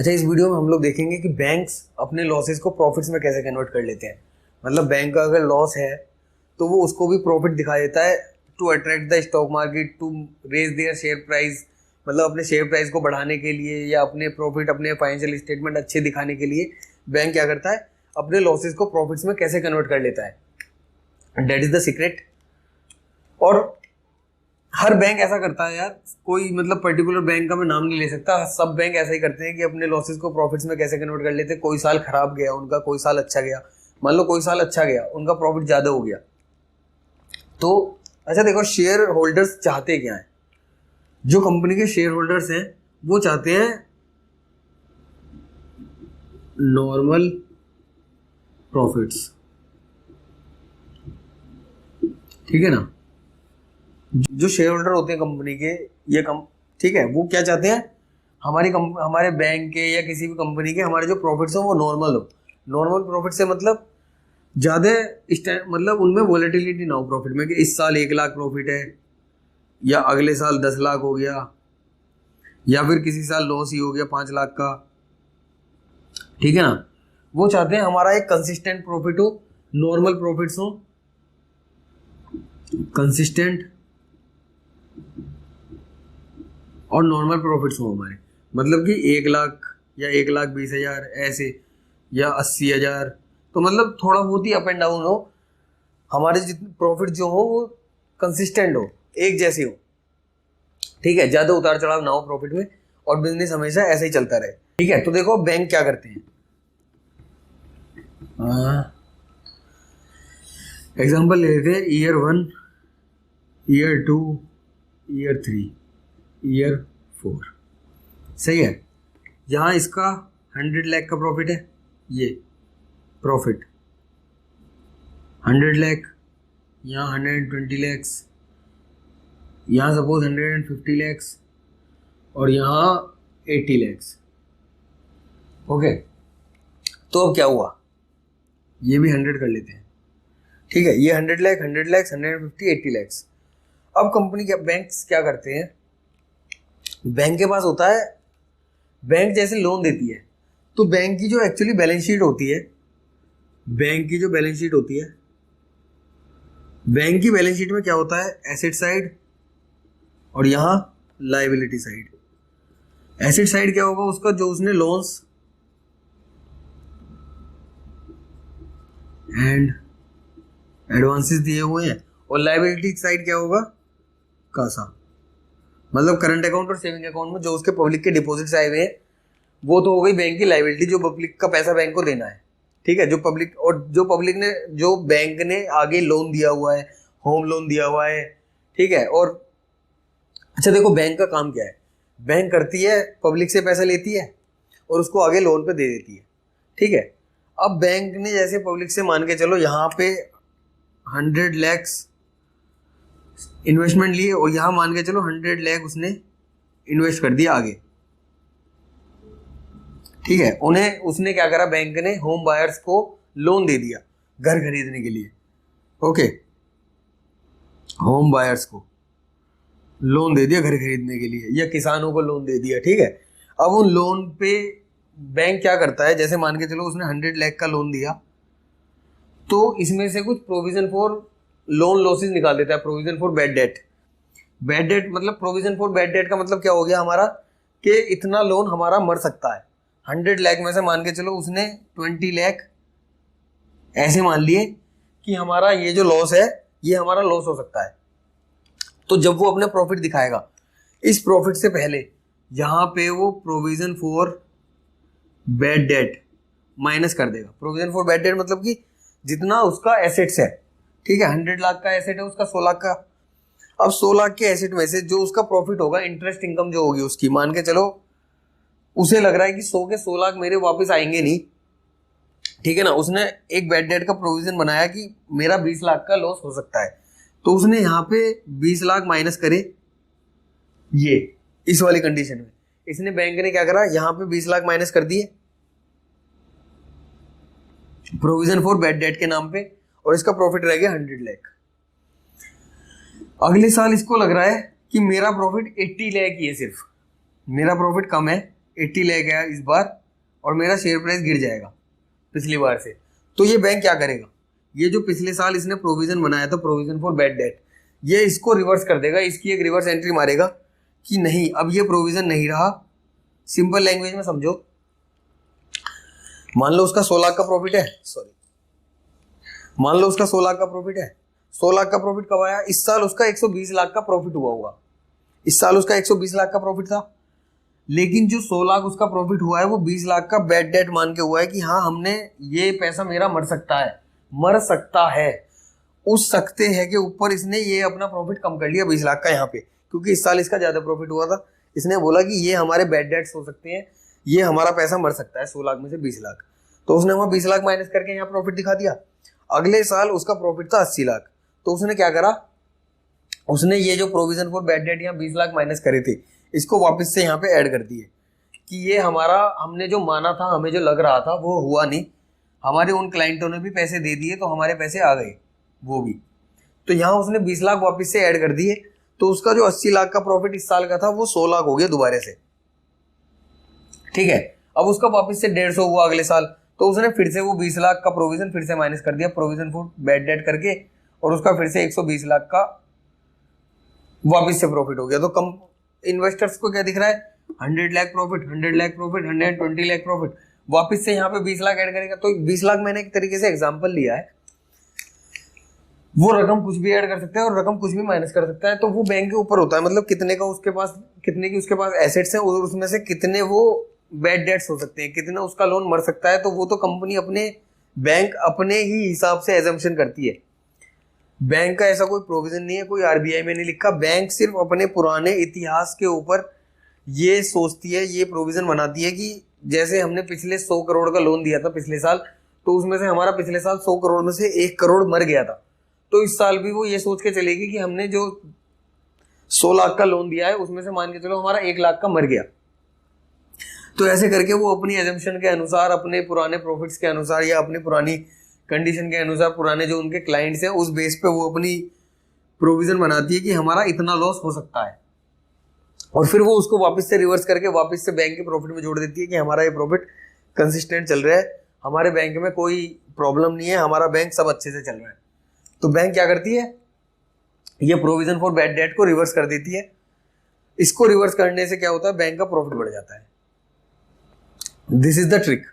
अच्छा, इस वीडियो में हम लोग देखेंगे कि बैंक्स अपने लॉसेस को प्रॉफिट्स में कैसे कन्वर्ट कर लेते हैं। मतलब बैंक का अगर लॉस है तो वो उसको भी प्रॉफिट दिखा देता है to attract the stock market, to raise their share price. मतलब अपने शेयर प्राइस को बढ़ाने के लिए या अपने प्रॉफिट, अपने फाइनेंशियल स्टेटमेंट अच्छे दिखाने के लिए बैंक क्या करता है, अपने लॉसेस को प्रॉफिट्स में कैसे कन्वर्ट कर लेता है। That is the secret. और हर बैंक ऐसा करता है यार, कोई मतलब पर्टिकुलर बैंक का मैं नाम नहीं ले सकता, सब बैंक ऐसा ही करते हैं कि अपने लॉसेस को प्रॉफिट्स में कैसे कन्वर्ट कर लेते हैं। कोई साल खराब गया उनका, कोई साल अच्छा गया। मान लो कोई साल अच्छा गया, उनका प्रॉफिट ज्यादा हो गया तो अच्छा देखो, शेयर होल्डर्स चाहते क्या है। जो कंपनी के शेयर होल्डर्स हैं वो चाहते हैं नॉर्मल प्रॉफिट्स, ठीक है ना। जो शेयर होल्डर होते हैं कंपनी के, ये ठीक है, वो क्या चाहते हैं, हमारे बैंक के या किसी भी कंपनी के हमारे जो प्रॉफिट्स हो वो नॉर्मल हो। नॉर्मल प्रॉफिट से मतलब ज्यादा मतलब उनमें वॉलेटिलिटी ना हो प्रॉफिट में, कि इस साल 1 लाख प्रॉफिट है या अगले साल 10 लाख हो गया या फिर किसी साल लॉस ही हो गया 5 लाख का, ठीक है ना। वो चाहते हैं हमारा एक कंसिस्टेंट प्रॉफिट हो, नॉर्मल प्रॉफिट्स हो, कंसिस्टेंट और नॉर्मल प्रॉफिट्स हो हमारे। मतलब कि 1 लाख या 1,20,000 ऐसे, या 80,000। तो मतलब थोड़ा बहुत ही अप एंड डाउन हो, हमारे जितने प्रॉफिट जो हो वो कंसिस्टेंट हो, एक जैसे हो, ठीक है। ज्यादा उतार चढ़ाव ना हो प्रॉफिट में, और बिजनेस हमेशा ऐसे ही चलता रहे, ठीक है। तो देखो बैंक क्या करते हैं, एग्जाम्पल ले लेते हैं ईयर 1, ईयर 2, ईयर 3, ईयर 4, सही है। यहाँ इसका 100 लाख का प्रॉफिट है, ये प्रॉफिट 100 लाख, यहाँ 120 लैक्स, यहाँ सपोज 150 लैक्स, और यहाँ 80 लैक्स। ओके, तो अब क्या हुआ, ये भी 100 कर लेते हैं, ठीक है। ये 100 लाख, 100 लैक्स, 150, 80 लैक्स। अब कंपनी के बैंक्स क्या करते हैं, बैंक के पास होता है, बैंक जैसे लोन देती है तो बैंक की जो एक्चुअली बैलेंस शीट होती है, बैंक की जो बैलेंस शीट होती है, बैंक की बैलेंस शीट में क्या होता है, एसेट साइड और यहां लायबिलिटी साइड। एसेट साइड क्या होगा उसका, जो उसने लोन्स एंड एडवांसेस दिए हुए हैं, और लायबिलिटी साइड क्या होगा, कासा। मतलब करंट अकाउंट और सेविंग अकाउंट में जो उसके पब्लिक के डिपॉजिट्स आए हुए हैं, वो तो हो गई बैंक की लायबिलिटी, जो पब्लिक का पैसा बैंक को देना है, ठीक है। जो पब्लिक, और जो पब्लिक ने, जो बैंक ने आगे लोन दिया हुआ है, होम लोन दिया हुआ है, ठीक है। और अच्छा देखो, बैंक का काम क्या है, बैंक करती है पब्लिक से पैसा लेती है और उसको आगे लोन पे दे देती है, ठीक है। अब बैंक ने जैसे पब्लिक से, मान के चलो यहाँ पे 100 लैक्स इन्वेस्टमेंट लिए, और यहाँ मान के चलो 100 लाख उसने इन्वेस्ट कर दिया आगे, ठीक है। उन्हें, उसने क्या करा, बैंक ने होम बायर्स को लोन दे दिया घर खरीदने के लिए, ओके। होम बायर्स को लोन दे दिया घर खरीदने के लिए, या किसानों को लोन दे दिया, ठीक है। अब उन लोन पे बैंक क्या करता है, जैसे मान के चलो उसने 100 लाख का लोन दिया, तो इसमें से कुछ प्रोविजन फॉर लोन लॉसेस निकाल देता है, provision for bad debt. Bad debt मतलब, प्रोविजन फॉर बैड डेट का मतलब क्या हो गया हमारा, कि इतना लोन हमारा मर सकता है। 100 लाख में से मान के चलो उसने 20 लाख ऐसे मान लिए कि हमारा ये जो लॉस है ये हमारा लॉस हो सकता है। तो जब वो अपने प्रॉफिट दिखाएगा, इस प्रॉफिट से पहले यहां पे वो provision for bad debt minus कर देगा। प्रोविजन फॉर बैड डेट मतलब कि जितना उसका एसेट्स है, ठीक है, 100 लाख का एसेट है उसका, 100 लाख का। अब 100 लाख के एसेट में से जो उसका प्रॉफिट होगा, इंटरेस्ट इनकम जो होगी उसकी, मान के चलो उसे लग रहा है कि 100 के 100 लाख मेरे वापस आएंगे नहीं, ठीक है ना। उसने एक बैड डेट का प्रोविजन बनाया कि मेरा 20 लाख का लॉस हो सकता है, तो उसने यहाँ पे 20 लाख माइनस करे, ये इस वाली कंडीशन में इसने, बैंक ने क्या करा, यहाँ पे 20 लाख माइनस कर दिए प्रोविजन फॉर बैड डेट के नाम पे, और इसका प्रॉफिट रह गया 100 लाख। अगले साल इसको लग रहा है कि मेरा प्रॉफिट 80 लाख ही है, सिर्फ मेरा प्रॉफिट कम है, 80 लाख है इस बार और मेरा शेयर प्राइस गिर जाएगा पिछली बार से, तो ये बैंक क्या करेगा, ये जो पिछले साल इसने प्रोविजन बनाया था, प्रोविजन फॉर बैड डेट, ये इसको रिवर्स कर देगा, इसकी एक रिवर्स एंट्री मारेगा कि नहीं अब ये प्रोविजन नहीं रहा। सिंपल लैंग्वेज में समझो, मान लो उसका 100 लाख का प्रॉफिट है, मान लो उसका 100 लाख का प्रॉफिट है। 100 लाख का प्रॉफिट कब आया, इस साल उसका 120 लाख का प्रॉफिट हुआ होगा, इस साल उसका 120 लाख का प्रॉफिट था, लेकिन जो 100 लाख उसका प्रॉफिट हुआ है वो 20 लाख का बैड डेट मान के हुआ है कि हाँ हमने ये पैसा मेरा मर सकता है, उस सकते हैं के ऊपर इसने ये अपना प्रॉफिट कम कर लिया 20 लाख का यहाँ पे, क्योंकि इस साल इसका ज्यादा प्रॉफिट हुआ था, इसने बोला कि ये हमारे बैड डेट्स हो सकते हैं, ये हमारा पैसा मर सकता है 100 लाख में से 20 लाख, तो उसने वहां 20 लाख माइनस करके यहाँ प्रॉफिट दिखा दिया। अगले साल उसका प्रॉफिट था 80 लाख, तो उसने क्या करा, उसने ये जो प्रोविजन फॉर बैड डेट यहाँ 20 लाख माइनस करे थे इसको वापस से यहाँ पे ऐड कर दिए कि ये हमारा हमने जो माना था, हमें जो लग रहा था वो हुआ नहीं, हमारे उन क्लाइंटों ने भी पैसे दे दिए तो हमारे पैसे आ गए वो भी, तो यहाँ उसने 20 लाख वापस से ऐड कर दिए, तो उसका जो 80 लाख का प्रॉफिट इस साल का था वो 100 लाख हो गया दोबारा से, ठीक है। अब उसका वापस से 150 हुआ अगले साल, तो उसने फिर से वो 20 लाख का प्रोविजन फिर से माइनस कर दिया प्रोविजन फॉर बैड डेट करके, और उसका फिर से 120 लाख का वापस से प्रॉफिट हो गया। तो कम इन्वेस्टर्स को क्या दिख रहा है, 100 lakh profit, 100 lakh profit, 120 lakh profit, वापस से यहाँ पे 20 लाख ऐड करेगा, तो 20 लाख मैंने एक तरीके से एग्जांपल लिया है, वो रकम कुछ भी ऐड कर सकता है और रकम कुछ भी माइनस कर सकता है, तो वो बैंक के ऊपर होता है, मतलब कितने का उसके पास, कितने की उसके पास एसेट्स हैं और उसमें से कितने वो बैड डेट्स हो सकते हैं, कितना उसका लोन मर सकता है, तो वो तो कंपनी अपने बैंक अपने ही हिसाब से एजम्पशन करती है। बैंक का ऐसा कोई प्रोविजन नहीं है, कोई आरबीआई में नहीं लिखा, बैंक सिर्फ अपने पुराने इतिहास के ऊपर ये सोचती है, ये प्रोविजन बनाती है कि जैसे हमने पिछले 100 करोड़ का लोन दिया था पिछले साल, तो उसमें से हमारा पिछले साल 100 करोड़ में से 1 करोड़ मर गया था, तो इस साल भी वो ये सोच के चलेगी कि हमने जो 100 लाख का लोन दिया है उसमें से मान के चलो हमारा 1 लाख का मर गया, तो ऐसे करके वो अपनी एजम्पशन के अनुसार, अपने पुराने प्रॉफिट्स के अनुसार या अपनी पुरानी कंडीशन के अनुसार, पुराने जो उनके क्लाइंट्स हैं उस बेस पे वो अपनी प्रोविजन बनाती है कि हमारा इतना लॉस हो सकता है, और फिर वो उसको वापस से रिवर्स करके वापस से बैंक के प्रॉफिट में जोड़ देती है कि हमारा ये प्रॉफिट कंसिस्टेंट चल रहा है, हमारे बैंक में कोई प्रॉब्लम नहीं है, हमारा बैंक सब अच्छे से चल रहा है। तो बैंक क्या करती है, ये प्रोविजन फॉर बैड डेट को रिवर्स कर देती है। इसको रिवर्स करने से क्या होता है, बैंक का प्रॉफिट बढ़ जाता है। This is the trick.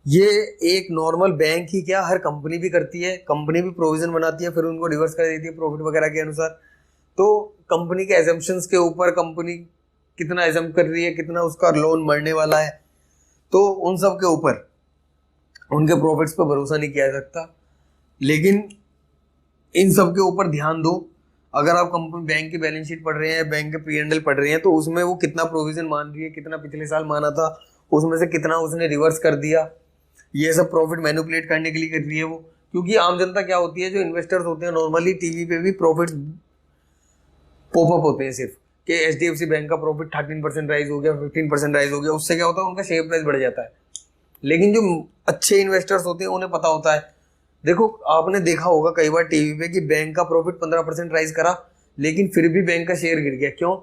ये एक नॉर्मल बैंक ही क्या, हर कंपनी भी करती है, कंपनी भी प्रोविजन बनाती है फिर उनको रिवर्स कर देती है प्रॉफिट वगैरह के अनुसार। तो कंपनी के एजम्पशंस के ऊपर कंपनी कितना एजम्प कर रही है, कितना उसका लोन मरने वाला है, तो उन सब के ऊपर उनके प्रॉफिट्स पर भरोसा नहीं किया जा सकता। लेकिन इन सब के ऊपर ध्यान दो, अगर आप कंपनी बैंक की बैलेंस शीट पढ़ रहे हैं, बैंक के P&L पढ़ रहे हैं, तो उसमें वो कितना प्रोविजन मान रही है, कितना पिछले साल माना था, उसमें से कितना उसने रिवर्स कर दिया, ये सब प्रॉफिट मैनिपुलेट करने के लिए कर रही है वो। क्योंकि आम जनता क्या होती है, जो इन्वेस्टर्स होते हैं नॉर्मली टीवी पे भी प्रॉफिट पॉपअप होते हैं सिर्फ कि HDFC बैंक का प्रॉफिट 13% राइज हो गया, 15% राइज हो गया, उससे क्या होता है उनका शेयर प्राइस बढ़ जाता है। लेकिन जो अच्छे इन्वेस्टर्स होते हैं उन्हें पता होता है, देखो आपने देखा होगा कई बार टीवी पे कि बैंक का प्रॉफिट 15% राइज करा लेकिन फिर भी बैंक का शेयर गिर गया, क्यों?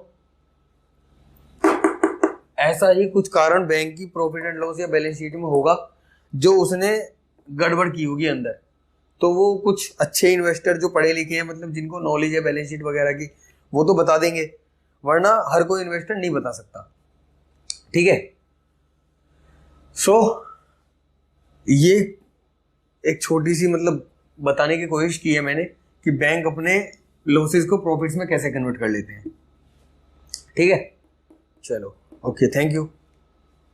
ऐसा ही कुछ कारण बैंक की प्रॉफिट एंड लॉस या बैलेंस शीट में होगा जो उसने गड़बड़ की होगी अंदर। तो वो कुछ अच्छे इन्वेस्टर जो पढ़े लिखे हैं, मतलब जिनको नॉलेज है बैलेंस शीट वगैरह की, वो तो बता देंगे, वरना हर कोई इन्वेस्टर नहीं बता सकता। ठीक है, सो ये एक छोटी सी मतलब बताने की कोशिश की है मैंने कि बैंक अपने लॉसेस को प्रॉफिट्स में कैसे कन्वर्ट कर लेते हैं। ठीक है, चलो ओके, थैंक यू।